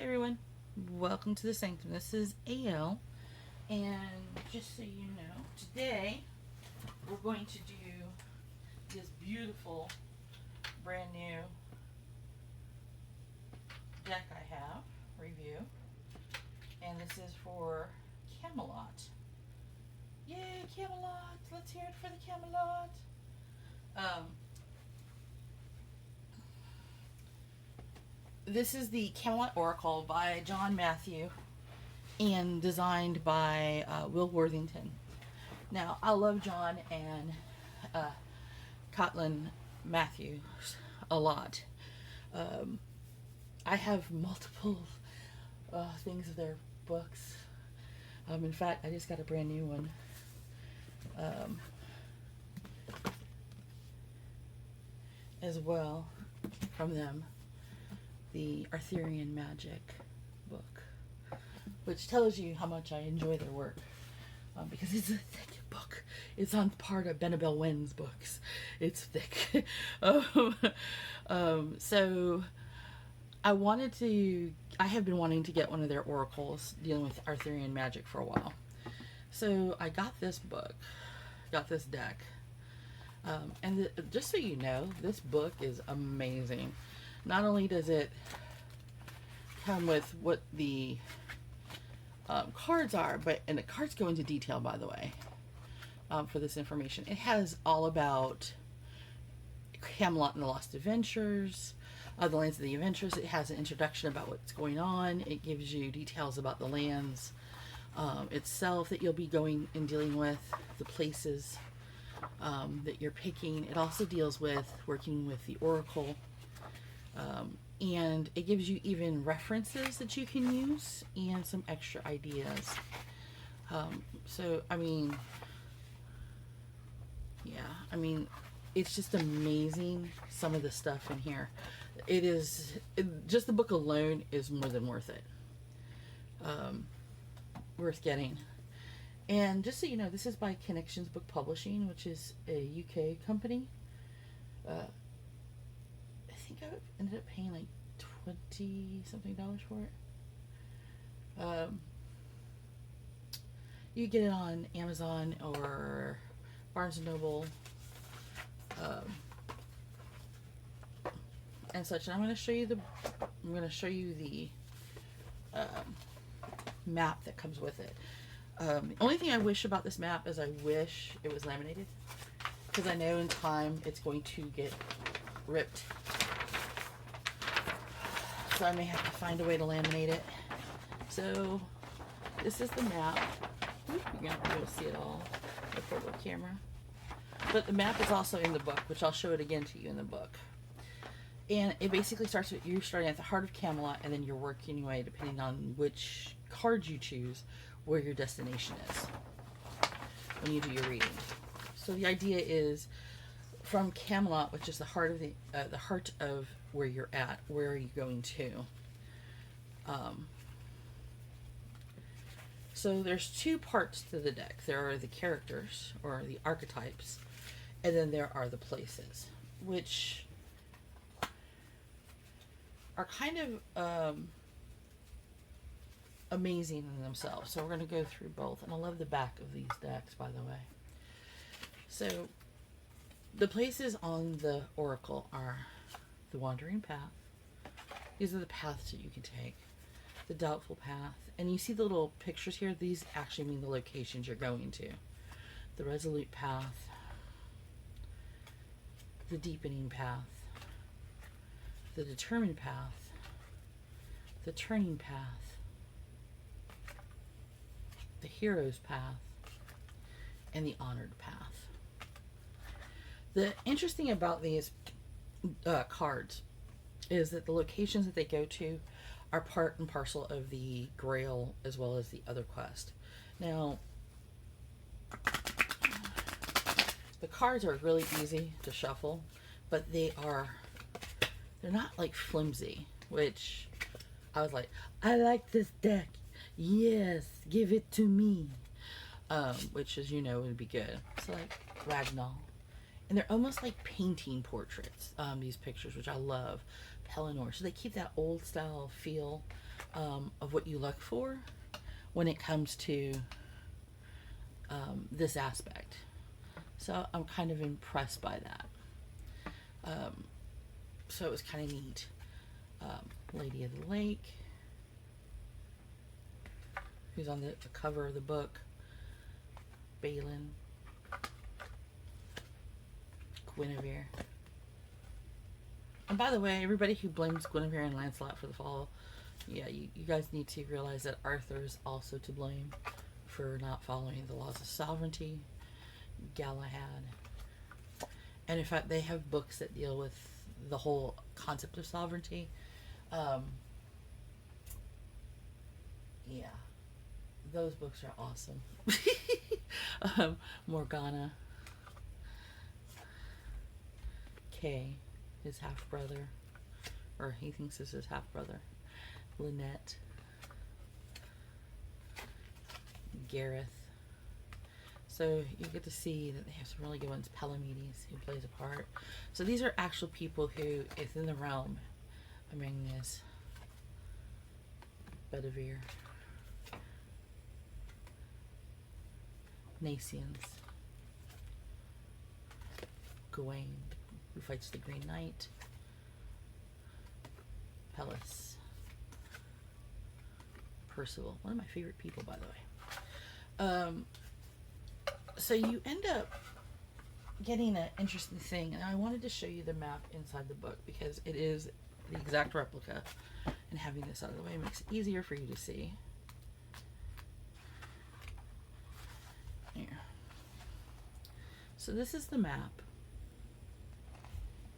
everyone, welcome to the Sanctum. This is AL, and just so you know, today we're going to do this beautiful brand new deck I have review, and this is for Camelot. Yay, Camelot! Let's hear it for the Camelot. This is the Camelot Oracle by John Matthew and designed by Will Worthington. Now, I love John and Caitlin Matthews a lot. I have multiple things of their books. In fact, I just got a brand new one. As well from them. The Arthurian Magic book, which tells you how much I enjoy their work, because it's a thick book. It's on part of Benabel Wynn's books. It's thick. So I have been wanting to get one of their oracles dealing with Arthurian magic for a while. So I got this book, got this deck, and just so you know, this book is amazing. Not only does it come with what the cards are, and the cards go into detail, by the way, for this information. It has all about Camelot and the Lost Adventures, the lands of the adventures. It has an introduction about what's going on. It gives you details about the lands itself that you'll be going and dealing with, the places that you're picking. It also deals with working with the Oracle. And it gives you even references that you can use and some extra ideas. So, I mean, it's just amazing, some of the stuff in here. Just the book alone is more than worth it. Worth getting. And just so you know, this is by Connections Book Publishing, which is a UK company. I think I ended up paying like $20 something for it. You get it on Amazon or Barnes and Noble, and such. And I'm going to show you the map that comes with it. The only thing I wish about this map is I wish it was laminated, because I know in time it's going to get ripped. So I may have to find a way to laminate it. So this is the map. You're going to have to be able to see it all with a portable camera. But the map is also in the book, which I'll show it again to you in the book. And it basically starts with you starting at the heart of Camelot, and then you're working your way, depending on which cards you choose, where your destination is when you do your reading. So the idea is from Camelot, which is the heart of where you're at, where are you going to? So there's two parts to the deck. There are the characters, or the archetypes, and then there are the places, which are kind of amazing in themselves. So we're going to go through both, and I love the back of these decks, by the way. So the places on the Oracle are the Wandering Path. These are the paths that you can take. The Doubtful Path. And you see the little pictures here? These actually mean the locations you're going to. The Resolute Path. The Deepening Path. The Determined Path. The Turning Path. The Hero's Path. And the Honored Path. The interesting about these cards is that the locations that they go to are part and parcel of the Grail as well as the other quest. Now, the cards are really easy to shuffle, but they're not like flimsy, which I was like, I like this deck. Yes, give it to me. Which, as you know, would be good. It's like Ragnar. And they're almost like painting portraits, these pictures, which I love. Pelennor. So they keep that old style feel of what you look for when it comes to this aspect. So I'm kind of impressed by that. So it was kind of neat. Lady of the Lake, who's on the cover of the book. Balin. Guinevere. And by the way, everybody who blames Guinevere and Lancelot for the fall, yeah, you guys need to realize that Arthur is also to blame for not following the laws of sovereignty. Galahad. And in fact, they have books that deal with the whole concept of sovereignty. Yeah, those books are awesome. Morgana. Kay, his half-brother, or he thinks it's his half-brother. Lynette. Gareth. So you get to see that they have some really good ones. Palamedes, who plays a part. So these are actual people who is in the realm. Amenius. Bedivere. Nacians. Gawain, who fights the Green Knight. Pellis. Percival, one of my favorite people, by the way. So you end up getting an interesting thing, and I wanted to show you the map inside the book because it is the exact replica, and having this out of the way makes it easier for you to see. Here. So this is the map,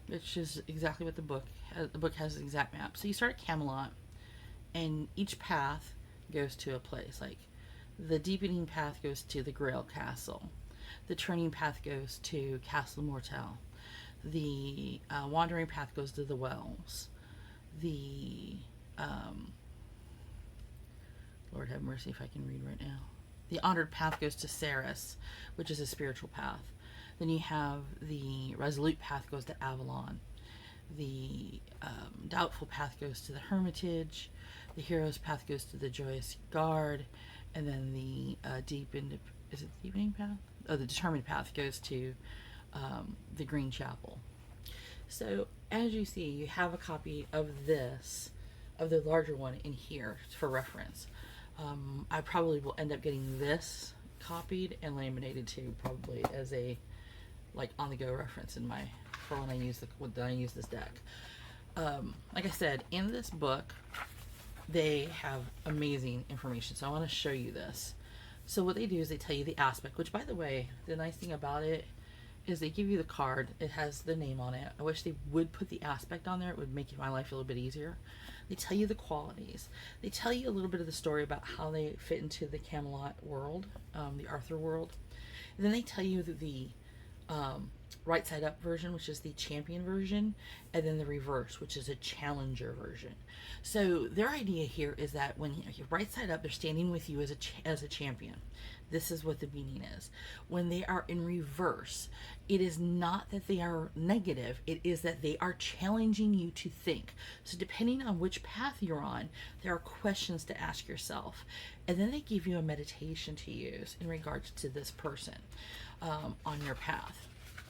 which is exactly what the book has. The book has the exact map. So you start at Camelot, and each path goes to a place. Like the deepening path goes to the Grail Castle. The turning path goes to Castle Mortel. The wandering path goes to the Wells. The Lord have mercy if I can read right now. The honored path goes to Ceres, which is a spiritual path. Then you have the resolute path goes to Avalon. The doubtful path goes to the Hermitage. The hero's path goes to the Joyous Guard. And then the is it the deepening path? Oh, the determined path goes to the Green Chapel. So as you see, you have a copy of this, of the larger one in here for reference. I probably will end up getting this copied and laminated too, probably as a like on-the-go reference in my for when I use this deck. Like I said, in this book, they have amazing information. So I want to show you this. So what they do is they tell you the aspect, which by the way, the nice thing about it is they give you the card. It has the name on it. I wish they would put the aspect on there. It would make my life a little bit easier. They tell you the qualities. They tell you a little bit of the story about how they fit into the Camelot world, the Arthur world. And then they tell you the right side up version, which is the champion version, and then the reverse, which is a challenger version. So their idea here is that when you're right side up, they're standing with you as a champion. This is what the meaning is. When they are in reverse, it is not that they are negative, it is that they are challenging you to think. So depending on which path you're on, there are questions to ask yourself. And then they give you a meditation to use in regards to this person on your path.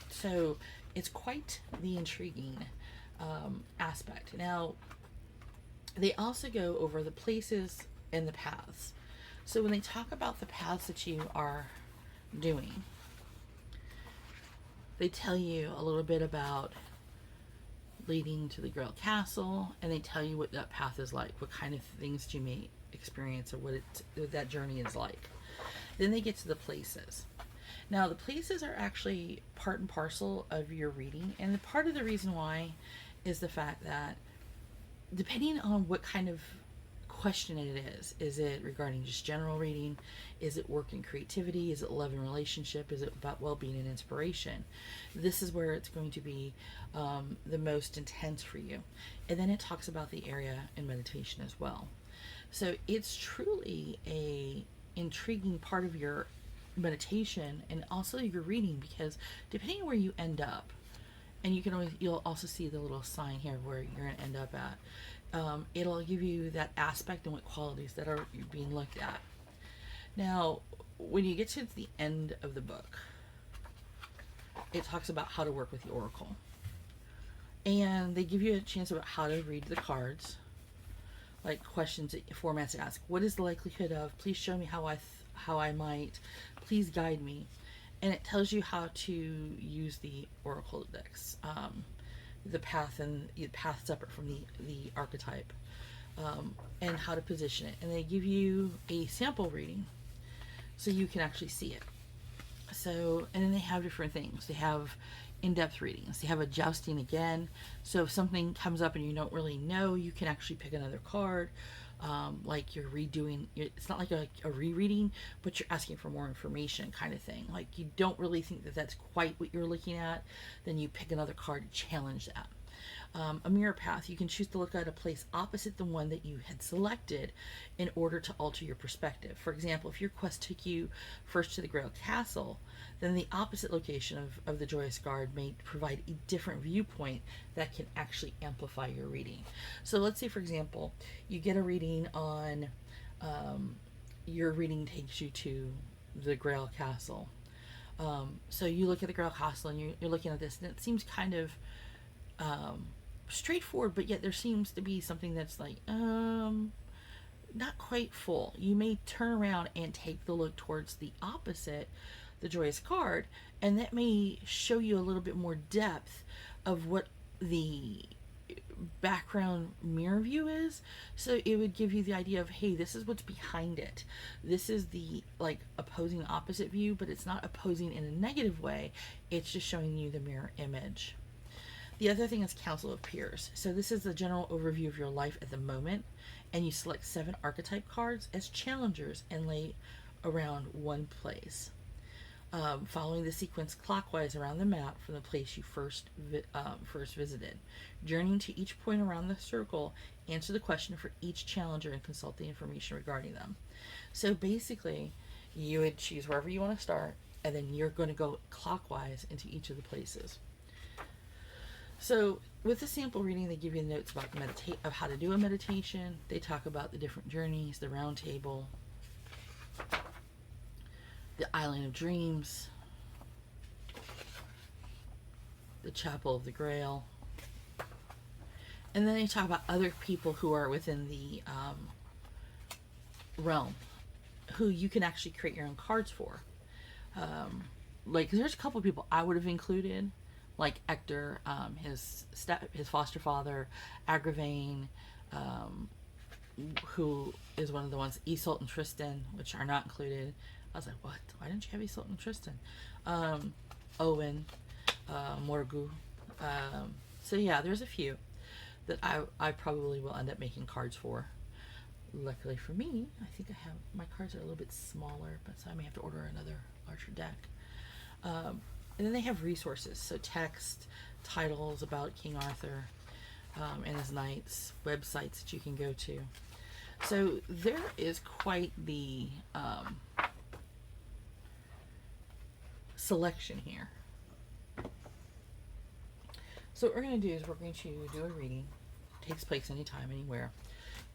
So it's quite the intriguing aspect. Now, they also go over the places and the paths. So when they talk about the paths that you are doing, they tell you a little bit about leading to the Grail Castle, and they tell you what that path is like, what kind of things you may experience, or what that journey is like. Then they get to the places. Now, the places are actually part and parcel of your reading, and the part of the reason why is the fact that depending on what kind of question it is it regarding just general reading, is it work and creativity, is it love and relationship, is it about well-being and inspiration, this is where it's going to be the most intense for you. And then it talks about the area and meditation as well. So it's truly a intriguing part of your meditation and also your reading, because depending on where you end up And you'll also see the little sign here where you're going to end up at. It'll give you that aspect and what qualities that are being looked at. Now, when you get to the end of the book, it talks about how to work with the oracle. And they give you a chance about how to read the cards, like questions, formats to ask. What is the likelihood of? Please show me how I might. Please guide me. And it tells you how to use the oracle decks, the path separate from the archetype, and how to position it. And they give you a sample reading, so you can actually see it. So, and then they have different things. They have in-depth readings. They have a jousting again. So if something comes up and you don't really know, you can actually pick another card. Like you're redoing, it's not like a rereading, but you're asking for more information kind of thing. Like you don't really think that that's quite what you're looking at, then you pick another card to challenge that. A mirror path, you can choose to look at a place opposite the one that you had selected in order to alter your perspective. For example, if your quest took you first to the Grail Castle, then the opposite location of the Joyous Guard may provide a different viewpoint that can actually amplify your reading. So let's say, for example, you get a reading on, your reading takes you to the Grail Castle. So you look at the Grail Castle and you're looking at this, and it seems kind of straightforward, but yet there seems to be something that's like not quite full. You may turn around and take the look towards the opposite, the Joyous Card, and that may show you a little bit more depth of what the background mirror view is. So it would give you the idea of, hey, this is what's behind it. This is the like opposing opposite view, but it's not opposing in a negative way. It's just showing you the mirror image. The other thing is Council of Peers. So this is the general overview of your life at the moment, and you select 7 archetype cards as challengers and lay around one place, following the sequence clockwise around the map from the place you first visited. Journeying to each point around the circle, answer the question for each challenger and consult the information regarding them. So basically, you would choose wherever you want to start, and then you're going to go clockwise into each of the places. So with the sample reading, they give you notes about of how to do a meditation. They talk about the different journeys, the round table, the Island of Dreams, the Chapel of the Grail. And then they talk about other people who are within the realm, who you can actually create your own cards for. Like there's a couple of people I would have included, like Hector, his foster father, Agravain, who is one of the ones, Isolde and Tristan, which are not included. I was like, what? Why didn't you have Isolde and Tristan? Owen, Morgu. So yeah, there's a few that I probably will end up making cards for. Luckily for me, I think my cards are a little bit smaller, but so I may have to order another larger deck. And then they have resources, so text, titles about King Arthur and his knights, websites that you can go to. So there is quite the selection here. So what we're going to do is we're going to do a reading. It takes place anytime, anywhere,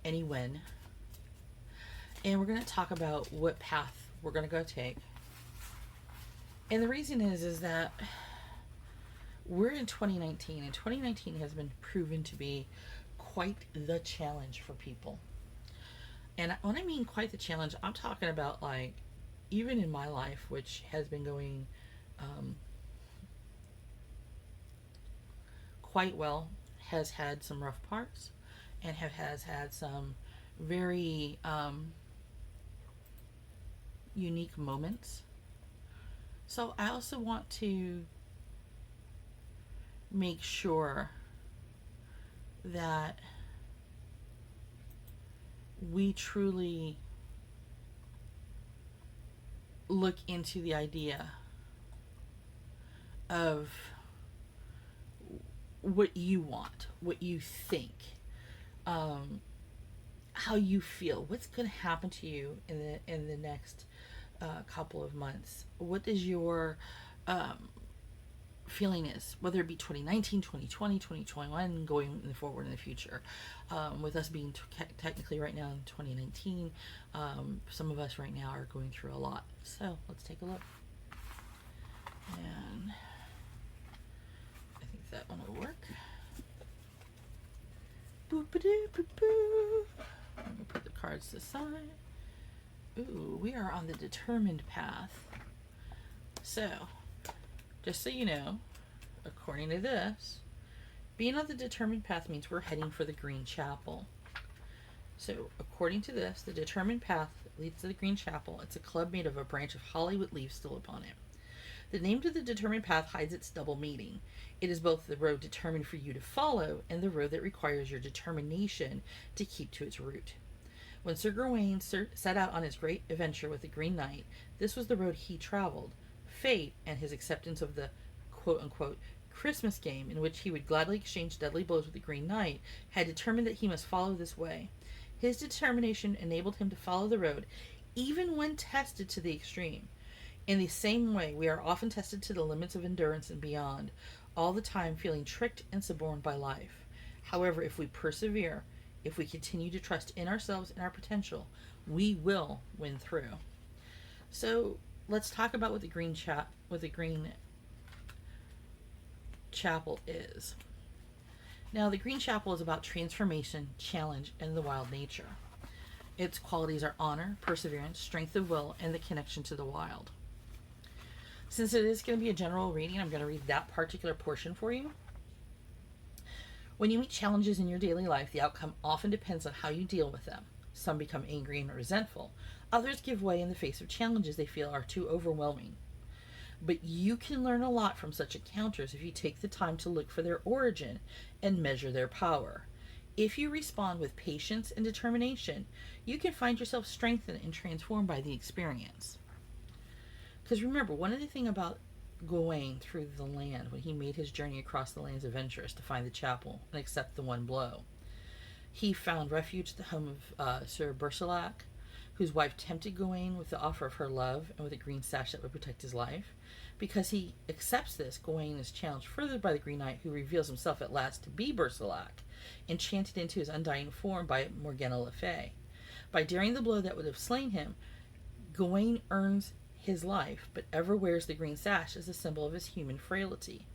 any when. And we're going to talk about what path we're going to go take. And the reason is that we're in 2019, and 2019 has been proven to be quite the challenge for people. And when I mean quite the challenge, I'm talking about like, even in my life, which has been going quite well, has had some rough parts, and has had some very unique moments. So I also want to make sure that we truly look into the idea of what you want, what you think, how you feel, what's going to happen to you in the next couple of months. What is your feeling is, whether it be 2019, 2020, 2021, going forward in the future. With us being technically right now in 2019, some of us right now are going through a lot. So let's take a look. And I think that one will work. Boop-a-doo-boop-boo. I'm going to put the cards to the side. Ooh, we are on the determined path. So, just so you know, according to this, being on the determined path means we're heading for the Green Chapel. So, according to this, the determined path leads to the Green Chapel. It's a club made of a branch of holly with leaves still upon it. The name to the determined path hides its double meaning. It is both the road determined for you to follow and the road that requires your determination to keep to its route. When Sir Gawain set out on his great adventure with the Green Knight, this was the road he traveled. Fate, and his acceptance of the quote-unquote Christmas game in which he would gladly exchange deadly blows with the Green Knight, had determined that he must follow this way. His determination enabled him to follow the road, even when tested to the extreme. In the same way, we are often tested to the limits of endurance and beyond, all the time feeling tricked and suborned by life. However, if we persevere, if we continue to trust in ourselves and our potential, we will win through. So let's talk about what the Green Chapel is. Now, the Green Chapel is about transformation, challenge, and the wild nature. Its qualities are honor, perseverance, strength of will, and the connection to the wild. Since it is going to be a general reading, I'm going to read that particular portion for you. When you meet challenges in your daily life, the outcome often depends on how you deal with them. Some become angry and resentful. Others give way in the face of challenges they feel are too overwhelming. But you can learn a lot from such encounters if you take the time to look for their origin and measure their power. If you respond with patience and determination, you can find yourself strengthened and transformed by the experience. Because remember, one of the things about Gawain through the land when he made his journey across the lands adventurous to find the chapel and accept the one blow, he found refuge at the home of Sir Bersilac, whose wife tempted Gawain with the offer of her love and with a green sash that would protect his life. Because he accepts this, Gawain is challenged further by the Green Knight, who reveals himself at last to be Bersilac, enchanted into his undying form by Morgana Le Fay. By daring the blow that would have slain him, Gawain earns his life, but ever wears the green sash as a symbol of his human frailty.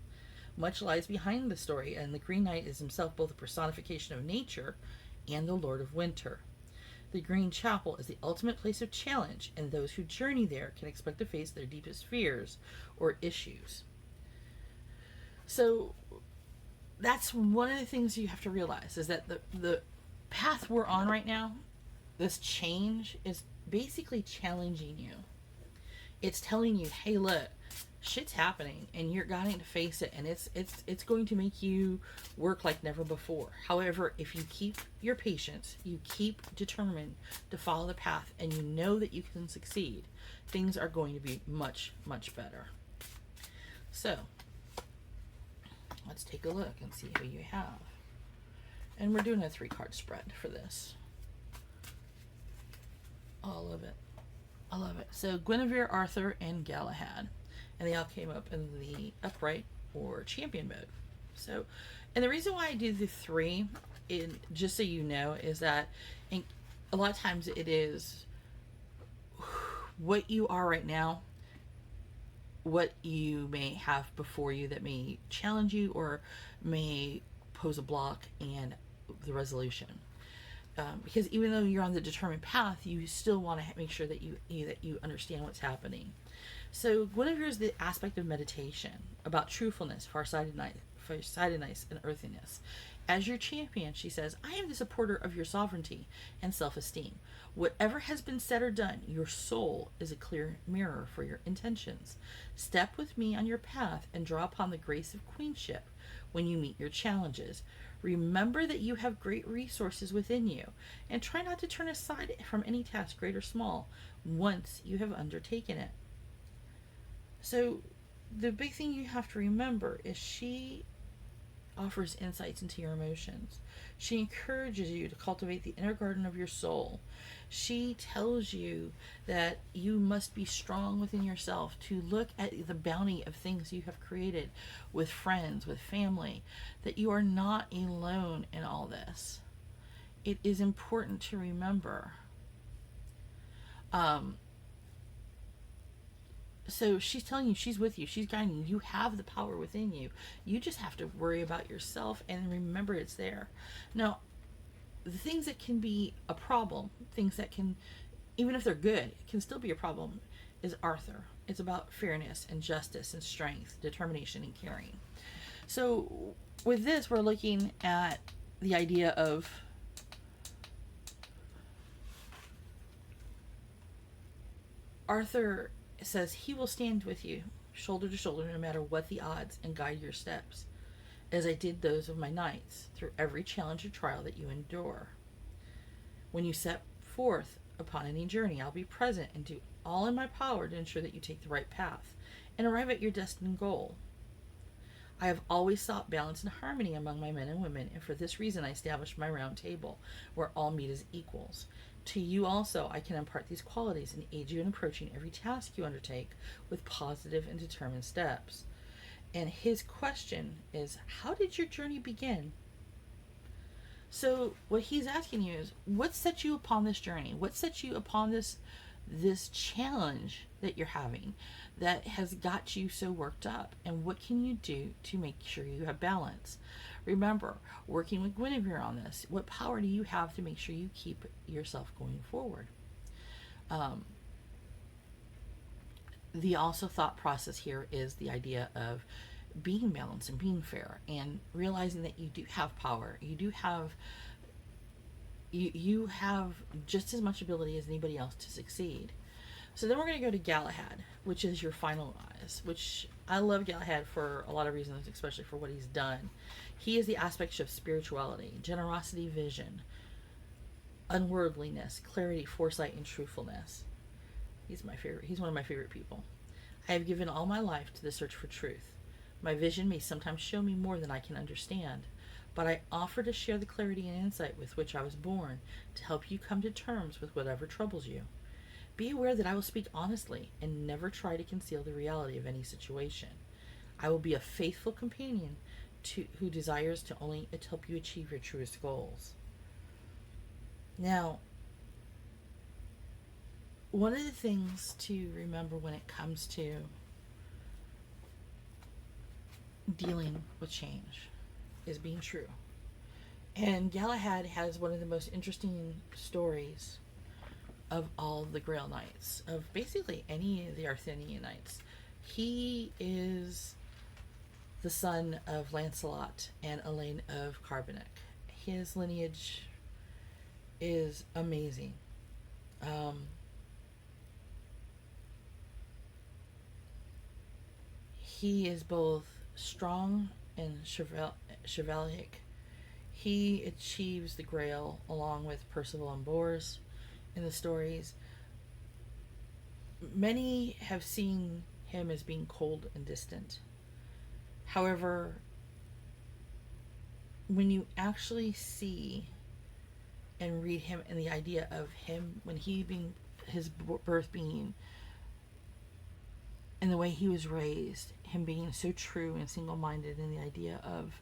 Much lies behind the story, and the Green Knight is himself both a personification of nature and the Lord of Winter. The Green Chapel is the ultimate place of challenge, and those who journey there can expect to face their deepest fears or issues. So that's one of the things you have to realize, is that the path we're on right now, this change, is basically challenging you. It's telling you, hey, look, shit's happening, and you're going to face it, and it's going to make you work like never before. However, if you keep your patience, you keep determined to follow the path, and you know that you can succeed, things are going to be much, much better. So, let's take a look and see who you have. And we're doing a 3-card spread for this. Oh, I love it. I love it. So Guinevere, Arthur, and Galahad. And they all came up in the upright or champion mode. So, and the reason why I do the 3, just so you know, is that a lot of times it is what you are right now, what you may have before you that may challenge you or may pose a block, and the resolution. Because even though you're on the determined path, you still want to make sure that you understand what's happening. So Guinevere is the aspect of meditation, about truthfulness, farsightedness, and earthiness. As your champion, she says, I am the supporter of your sovereignty and self-esteem. Whatever has been said or done, your soul is a clear mirror for your intentions. Step with me on your path and draw upon the grace of queenship when you meet your challenges. Remember that you have great resources within you, and try not to turn aside from any task, great or small, once you have undertaken it. So the big thing you have to remember is she offers insights into your emotions. She encourages you to cultivate the inner garden of your soul. She tells you that you must be strong within yourself to look at the bounty of things you have created with friends, with family, that you are not alone in all this. It is important to remember. So she's telling you she's with you, she's guiding you, you have the power within you. You just have to worry about yourself and remember it's there. Now, the things that can be a problem, things that can, even if they're good, can still be a problem, is Arthur. It's about fairness and justice and strength, determination and caring. So with this, we're looking at the idea of Arthur says he will stand with you shoulder to shoulder no matter what the odds and guide your steps, as I did those of my knights through every challenge or trial that you endure. When you set forth upon any journey, I'll be present and do all in my power to ensure that you take the right path and arrive at your destined goal. I have always sought balance and harmony among my men and women, and for this reason I established my round table, where all meet as equals. To you also I can impart these qualities and aid you in approaching every task you undertake with positive and determined steps. And his question is, how did your journey begin? So what he's asking you is, what set you upon this journey? What set you upon this challenge that you're having that has got you so worked up? And what can you do to make sure you have balance? Remember, working with Guinevere on this, what power do you have to make sure you keep yourself going forward? The also thought process here is the idea of being balanced and being fair and realizing that you do have power. You have just as much ability as anybody else to succeed. So then we're going to go to Galahad, which is your final eyes, which I love Galahad for a lot of reasons, especially for what he's done. He is the aspect of spirituality, generosity, vision, unworldliness, clarity, foresight, and truthfulness. He's my favorite. He's one of my favorite people. I have given all my life to the search for truth. My vision may sometimes show me more than I can understand, but I offer to share the clarity and insight with which I was born to help you come to terms with whatever troubles you. Be aware that I will speak honestly and never try to conceal the reality of any situation. I will be a faithful companion who desires to only help you achieve your truest goals. Now, one of the things to remember when it comes to dealing with change is being true. And Galahad has one of the most interesting stories of all the Grail Knights, of basically any of the Arthurian Knights. He is the son of Lancelot and Elaine of Carbonek. His lineage is amazing. He is both strong and chivalric. He achieves the Grail along with Percival and Bors in the stories. Many have seen him as being cold and distant. However, when you actually see and read him and the idea of him, when he being, his birth being, and the way he was raised, him being so true and single-minded in the idea of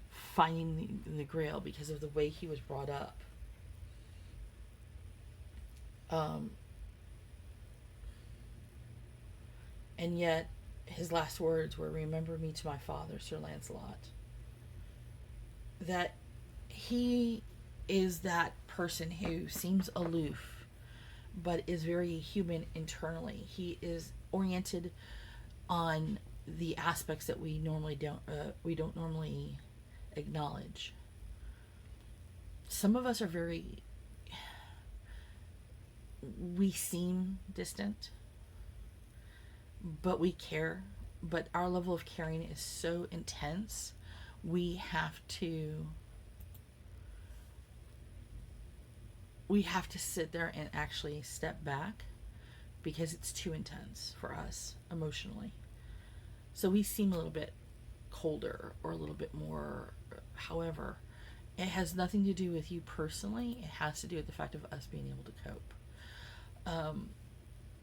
finding the Grail because of the way he was brought up. And yet his last words were, "Remember me to my father, Sir Lancelot." That he is that person who seems aloof but is very human internally. He is oriented on the aspects that we don't normally acknowledge. Some of us are we seem distant, but we care. But our level of caring is so intense, we have to sit there and actually step back because it's too intense for us emotionally. So we seem a little bit colder or a little bit more However, it has nothing to do with you personally. It has to do with the fact of us being able to cope.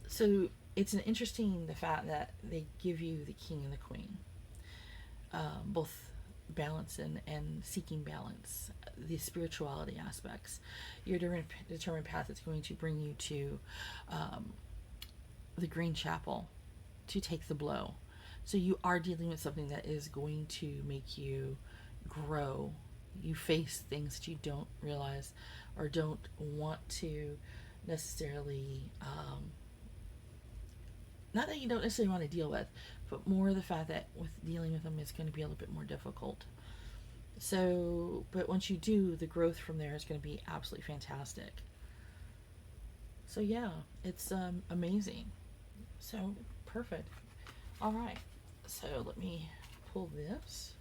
So it's an interesting, the fact that they give you the king and the queen, both balance and seeking balance, the spirituality aspects, your determined path is going to bring you to the Green Chapel to take the blow. So you are dealing with something that is going to make you grow. You face things that you don't realize or don't want to necessarily, not that you don't necessarily want to deal with, but more the fact that with dealing with them is going to be a little bit more difficult. So, but once you do, the growth from there is going to be absolutely fantastic. So yeah, it's amazing. So perfect. All right, so let me pull this.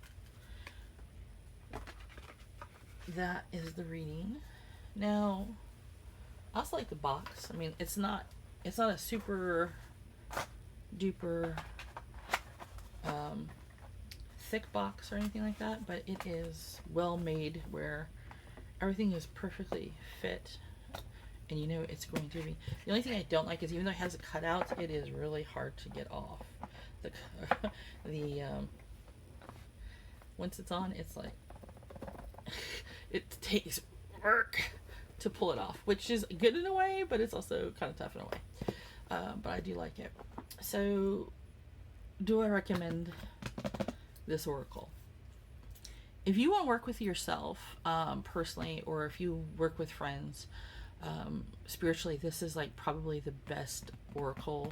That is the reading. Now, I also like the box. I mean, it's not a super duper thick box or anything like that, but it is well made where everything is perfectly fit, and you know it's going to be. The only thing I don't like is, even though it has a cutout, it is really hard to get off. The once it's on, it's like it takes work to pull it off, which is good in a way, but it's also kind of tough in a way. But I do like it. So, do I recommend this oracle? If you want to work with yourself personally, or if you work with friends spiritually, this is like probably the best oracle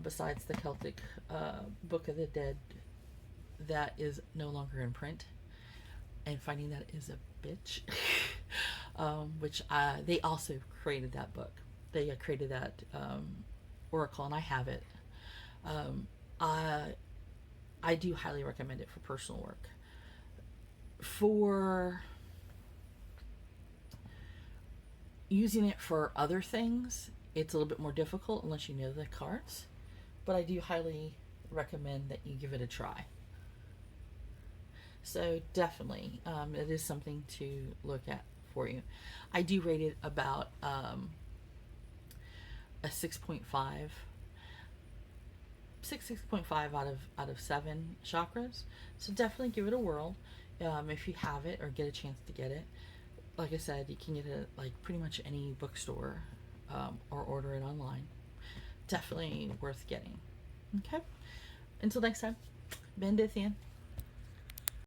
besides the Celtic Book of the Dead that is no longer in print. And finding that is a bitch. Which they also created that book. They created that oracle, and I have it. I do highly recommend it for personal work. For using it for other things, it's a little bit more difficult unless you know the cards. But I do highly recommend that you give it a try. So definitely, it is something to look at for you. I do rate it about a 6.5. 6.5 out of 7 chakras. So definitely give it a whirl if you have it or get a chance to get it. Like I said, you can get it at like pretty much any bookstore or order it online. Definitely worth getting. Okay. Until next time, Bendithian.